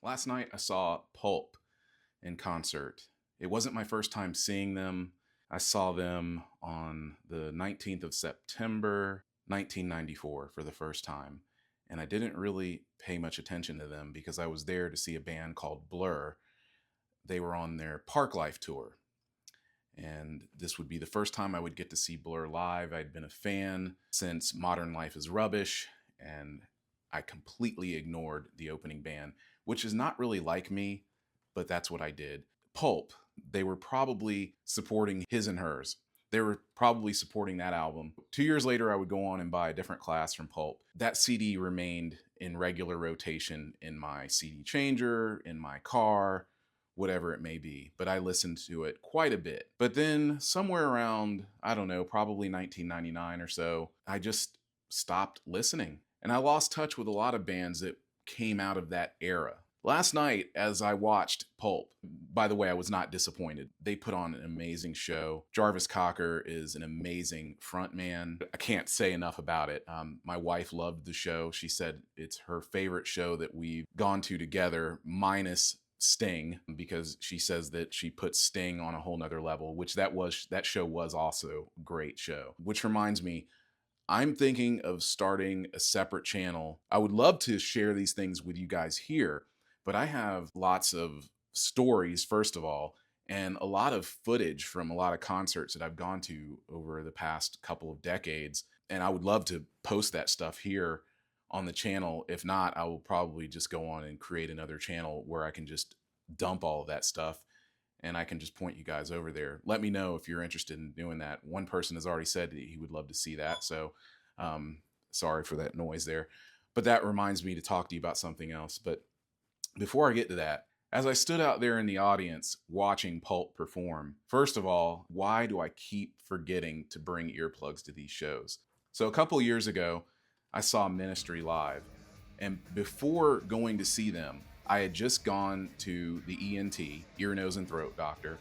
Last night I saw Pulp in concert. It wasn't my first time seeing them. I saw them on the 19th of September, 1994 for the first time. And I didn't really pay much attention to them because I was there to see a band called Blur. They were on their Park Life tour. And this would be the first time I would get to see Blur live. I'd been a fan since Modern Life is Rubbish, and I completely ignored the opening band, which is not really like me, but that's what I did. Pulp, they were probably supporting His and Hers. They were probably supporting that album. 2 years later, I would go on and buy a different class from Pulp. That CD remained in regular rotation in my CD changer, in my car, whatever it may be, but I listened to it quite a bit. But then somewhere around, I don't know, probably 1999 or so, I just stopped listening. And I lost touch with a lot of bands that came out of that era. Last night, as I watched Pulp, by the way, I was not disappointed. They put on an amazing show. Jarvis Cocker is an amazing frontman. I can't say enough about it. My wife loved the show. She said it's her favorite show that we've gone to together, minus Sting, because she says that she puts Sting on a whole nother level, which that show was also a great show. Which reminds me, I'm thinking of starting a separate channel. I would love to share these things with you guys here, but I have lots of stories, first of all, and a lot of footage from a lot of concerts that I've gone to over the past couple of decades. And I would love to post that stuff here on the channel. If not, I will probably just go on and create another channel where I can just dump all of that stuff and I can just point you guys over there. Let me know if you're interested in doing that. One person has already said that he would love to see that. So sorry for that noise there. But that reminds me to talk to you about something else. But before I get to that, as I stood out there in the audience watching Pulp perform, first of all, why do I keep forgetting to bring earplugs to these shows? So a couple years ago, I saw Ministry live, and before going to see them, I had just gone to the ENT, ear, nose, and throat doctor,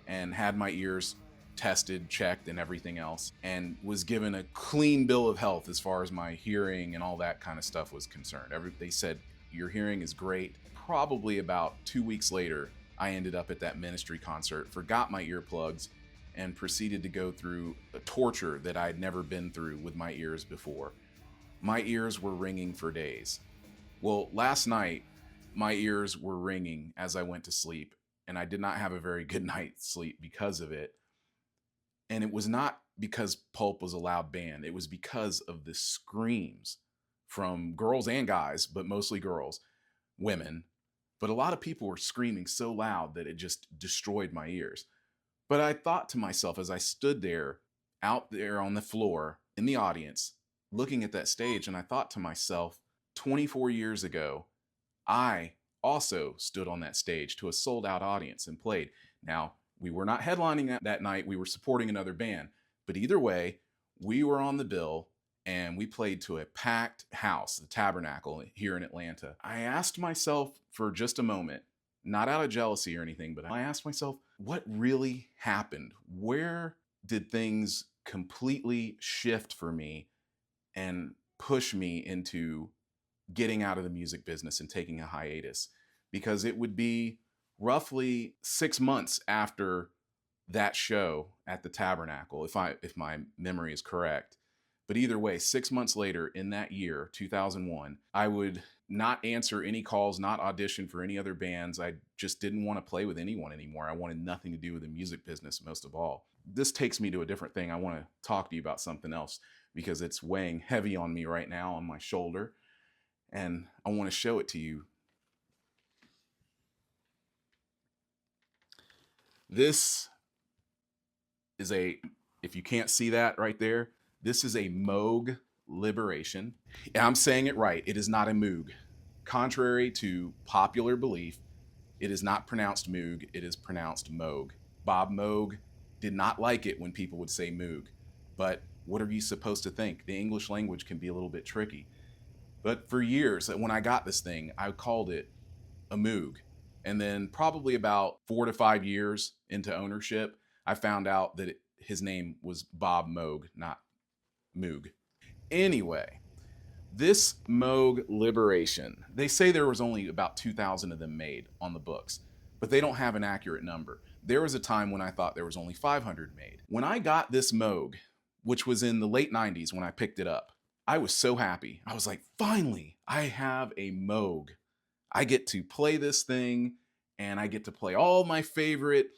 and had my ears tested, checked, and everything else, and was given a clean bill of health as far as my hearing and all that kind of stuff was concerned. They said, your hearing is great. Probably about 2 weeks later, I ended up at that Ministry concert, forgot my earplugs, and proceeded to go through a torture that I had never been through with my ears before. My ears were ringing for days. Well, last night, my ears were ringing as I went to sleep, and I did not have a very good night's sleep because of it. And it was not because Pulp was a loud band. It was because of the screams from girls and guys, but mostly girls, women. But a lot of people were screaming so loud that it just destroyed my ears. But I thought to myself as I stood there, out there on the floor in the audience, looking at that stage, and I thought to myself, 24 years ago, I also stood on that stage to a sold out audience and played. Now, we were not headlining that night, we were supporting another band, but either way, we were on the bill and we played to a packed house, the Tabernacle here in Atlanta. I asked myself for just a moment, not out of jealousy or anything, but I asked myself, what really happened? Where did things completely shift for me and push me into getting out of the music business and taking a hiatus? Because it would be roughly 6 months after that show at the Tabernacle, if my memory is correct. But either way, 6 months later in that year, 2001, I would not answer any calls, not audition for any other bands. I just didn't want to play with anyone anymore. I wanted nothing to do with the music business most of all. This takes me to a different thing. I want to talk to you about something else because it's weighing heavy on me right now on my shoulder. And I want to show it to you. This is if you can't see that right there, this is a Moog Liberation. I'm saying it right. It is not a Moog. Contrary to popular belief, it is not pronounced Moog. It is pronounced Moog. Bob Moog did not like it when people would say Moog. But what are you supposed to think? The English language can be a little bit tricky. But for years, when I got this thing, I called it a Moog. And then probably about 4 to 5 years into ownership, I found out that his name was Bob Moog, not Moog. Anyway, This Moog Liberation, they say there was only about 2,000 of them made on the books, but they don't have an accurate number. There was a time when I thought there was only 500 made. When I got this Moog, which was in the late 90s when I picked it up, I was so happy. I was like, finally, I have a Moog. I get to play this thing, and I get to play all my favorite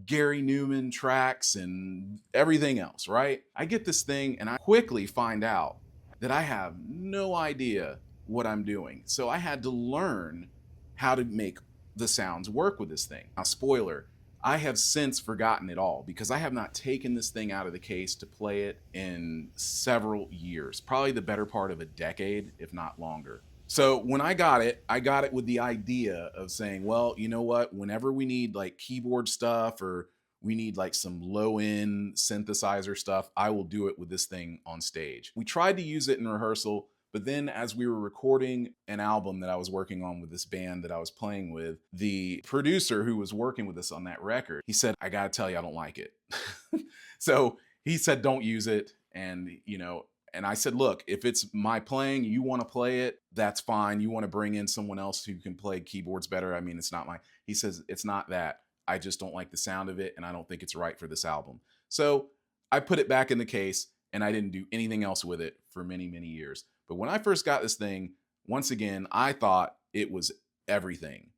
Gary Newman tracks and everything else, right? I get this thing, and I quickly find out that I have no idea what I'm doing. So I had to learn how to make the sounds work with this thing. Now, spoiler, I have since forgotten it all because I have not taken this thing out of the case to play it in several years, probably the better part of a decade, if not longer. So when I got it with the idea of saying, well, you know what, whenever we need like keyboard stuff or we need like some low end synthesizer stuff, I will do it with this thing on stage. We tried to use it in rehearsal, but then as we were recording an album that I was working on with this band that I was playing with, the producer who was working with us on that record, he said, I gotta tell you, I don't like it. So he said, don't use it. And, and I said, look, if it's my playing, you want to play it, that's fine. You want to bring in someone else who can play keyboards better. I mean, it's not he says, it's not that. I just don't like the sound of it, and I don't think it's right for this album. So I put it back in the case, and I didn't do anything else with it for many, many years. But when I first got this thing, once again, I thought it was everything.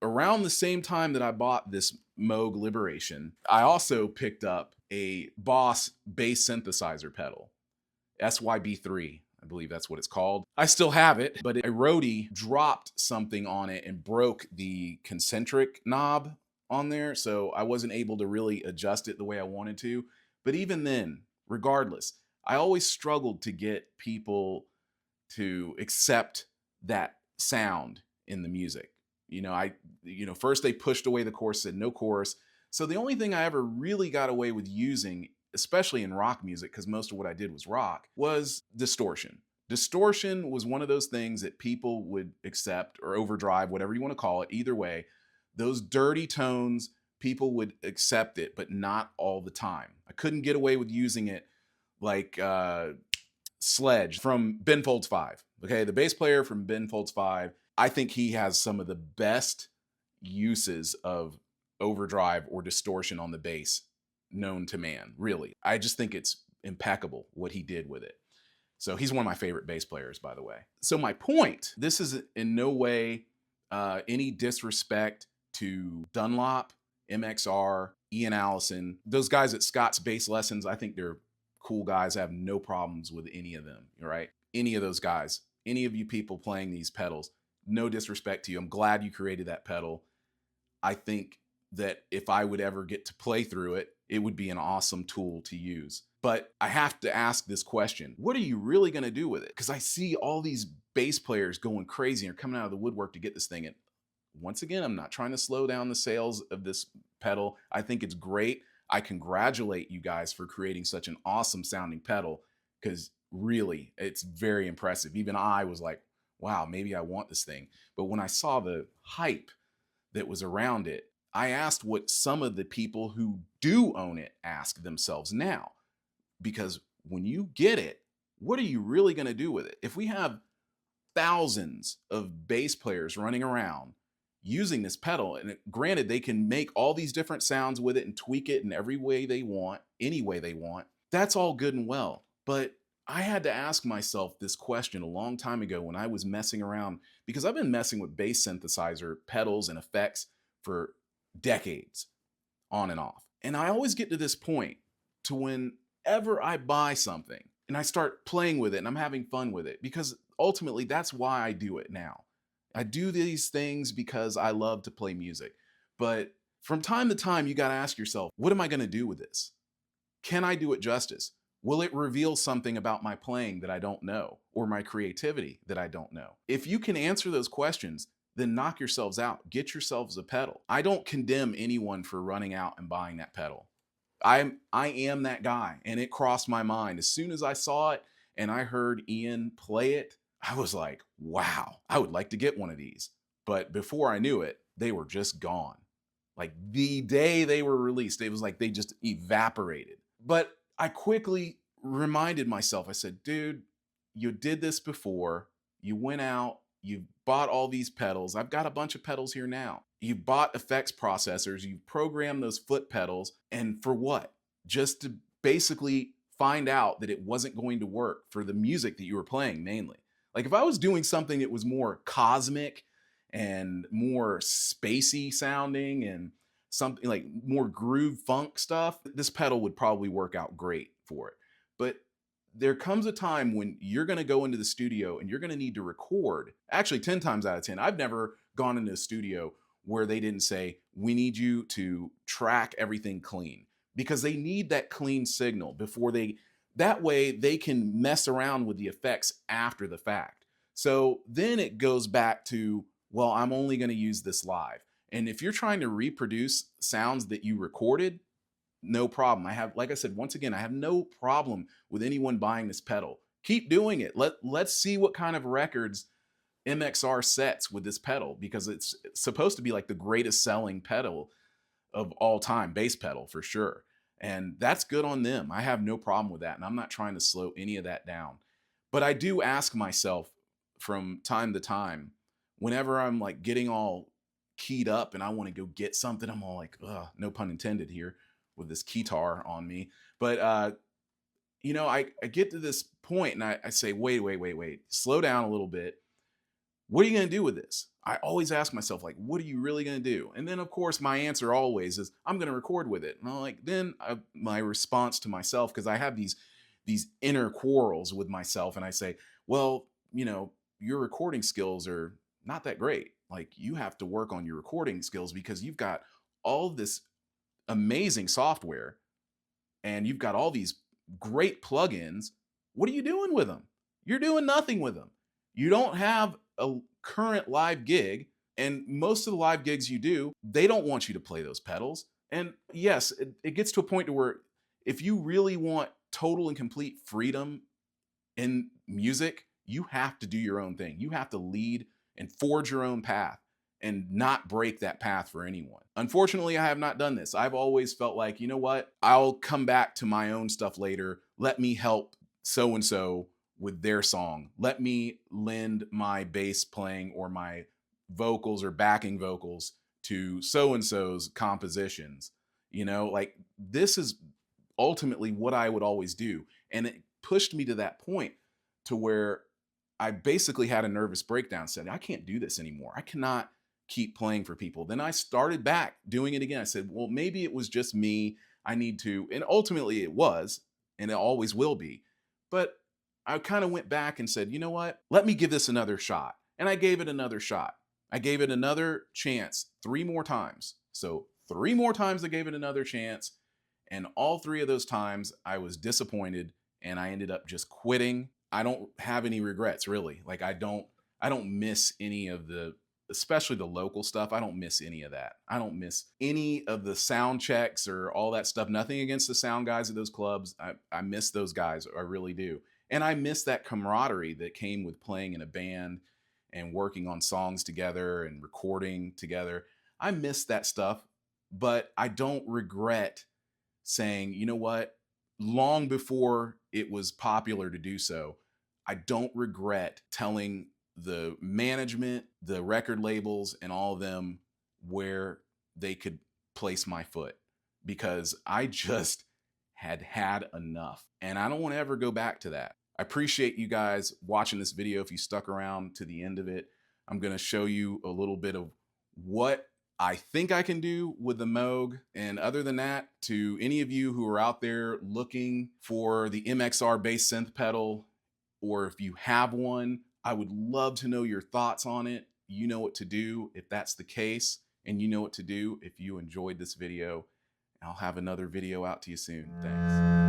Around the same time that I bought this Moog Liberation, I also picked up a Boss bass synthesizer pedal. SYB3, I believe that's what it's called. I still have it, but a roadie dropped something on it and broke the concentric knob on there, so I wasn't able to really adjust it the way I wanted to. But even then, regardless, I always struggled to get people to accept that sound in the music. First they pushed away the chorus, said no chorus. So the only thing I ever really got away with using, especially in rock music, because most of what I did was rock, was distortion. Distortion was one of those things that people would accept, or overdrive, whatever you want to call it. Either way, those dirty tones, people would accept it, but not all the time. I couldn't get away with using it like Sledge from Ben Folds 5. Okay, the bass player from Ben Folds 5, I think he has some of the best uses of overdrive or distortion on the bass known to man, really. I just think it's impeccable what he did with it. So he's one of my favorite bass players, by the way. So my point, this is in no way any disrespect to Dunlop, MXR, Ian Allison. Those guys at Scott's Bass Lessons, I think they're cool guys. I have no problems with any of them, right? Any of those guys, any of you people playing these pedals, no disrespect to you. I'm glad you created that pedal. I think that if I would ever get to play through it, it would be an awesome tool to use. But I have to ask this question. What are you really going to do with it? Because I see all these bass players going crazy and coming out of the woodwork to get this thing. And once again, I'm not trying to slow down the sales of this pedal. I think it's great. I congratulate you guys for creating such an awesome sounding pedal, because really, it's very impressive. Even I was like, wow, maybe I want this thing. But when I saw the hype that was around it, I asked what some of the people who do own it ask themselves now. Because when you get it, what are you really going to do with it? If we have thousands of bass players running around using this pedal, and granted, they can make all these different sounds with it and tweak it in every way they want, any way they want, that's all good and well. But I had to ask myself this question a long time ago when I was messing around, because I've been messing with bass synthesizer pedals and effects for decades, on and off. And I always get to this point to whenever I buy something and I start playing with it and I'm having fun with it, because ultimately that's why I do it now. I do these things because I love to play music. But from time to time, you got to ask yourself, what am I going to do with this? Can I do it justice? Will it reveal something about my playing that I don't know, or my creativity that I don't know? If you can answer those questions, then knock yourselves out. Get yourselves a pedal. I don't condemn anyone for running out and buying that pedal. I am that guy, and it crossed my mind. As soon as I saw it and I heard Ian play it, I was like, wow, I would like to get one of these. But before I knew it, they were just gone. Like the day they were released, it was like they just evaporated. But I quickly reminded myself, I said, dude, you did this before. You went out, you bought all these pedals. I've got a bunch of pedals here now. You bought effects processors, you programmed those foot pedals, and for what? Just to basically find out that it wasn't going to work for the music that you were playing mainly. Like if I was doing something that was more cosmic and more spacey sounding and something like more groove funk stuff, this pedal would probably work out great for it. But there comes a time when you're going to go into the studio and you're going to need to record. Actually, 10 times out of 10, I've never gone into a studio where they didn't say, we need you to track everything clean, because they need that clean signal before that way they can mess around with the effects after the fact. So then it goes back to, well, I'm only going to use this live. And if you're trying to reproduce sounds that you recorded, no problem. Like I said, once again, I have no problem with anyone buying this pedal. Keep doing it. Let's see what kind of records MXR sets with this pedal, because it's supposed to be like the greatest selling pedal of all time, bass pedal for sure. And that's good on them. I have no problem with that. And I'm not trying to slow any of that down. But I do ask myself from time to time, whenever I'm like getting all keyed up and I want to go get something, I'm all like, ugh, no pun intended here with this keytar on me. But, I get to this point and I say, wait, slow down a little bit. What are you going to do with this? I always ask myself, like, what are you really going to do? And then, of course, my answer always is, I'm going to record with it. And I'm like, my response to myself, because I have these inner quarrels with myself, and I say, well, your recording skills are not that great. Like, you have to work on your recording skills because you've got all this amazing software and you've got all these great plugins. What are you doing with them? You're doing nothing with them. You don't have a current live gig, and most of the live gigs you do, they don't want you to play those pedals. And yes, it gets to a point to where if you really want total and complete freedom in music, you have to do your own thing. You have to lead and forge your own path and not break that path for anyone. Unfortunately, I have not done this. I've always felt like, you know what? I'll come back to my own stuff later. Let me help so-and-so with their song. Let me lend my bass playing or my vocals or backing vocals to so-and-so's compositions. Like this is ultimately what I would always do. And it pushed me to that point to where I basically had a nervous breakdown, said, I can't do this anymore. I cannot keep playing for people. Then I started back doing it again. I said, well, maybe it was just me. I need to, and ultimately it was, and it always will be. But I kind of went back and said, you know what? Let me give this another shot. And I gave it another shot. I gave it another chance 3 more times. So 3 more times I gave it another chance. And all 3 of those times I was disappointed and I ended up just quitting. I don't have any regrets, really. Like I don't miss any of especially the local stuff. I don't miss any of that. I don't miss any of the sound checks or all that stuff. Nothing against the sound guys at those clubs. I miss those guys. I really do. And I miss that camaraderie that came with playing in a band and working on songs together and recording together. I miss that stuff, but I don't regret saying, you know what? Long before it was popular to do so, I don't regret telling the management, the record labels, and all of them where they could place my foot, because I just had enough. And I don't want to ever go back to that. I appreciate you guys watching this video. If you stuck around to the end of it, I'm going to show you a little bit of what I think I can do with the Moog. And other than that, to any of you who are out there looking for the MXR Bass Synth pedal, or if you have one, I would love to know your thoughts on it. You know what to do if that's the case, and you know what to do if you enjoyed this video. I'll have another video out to you soon. Thanks.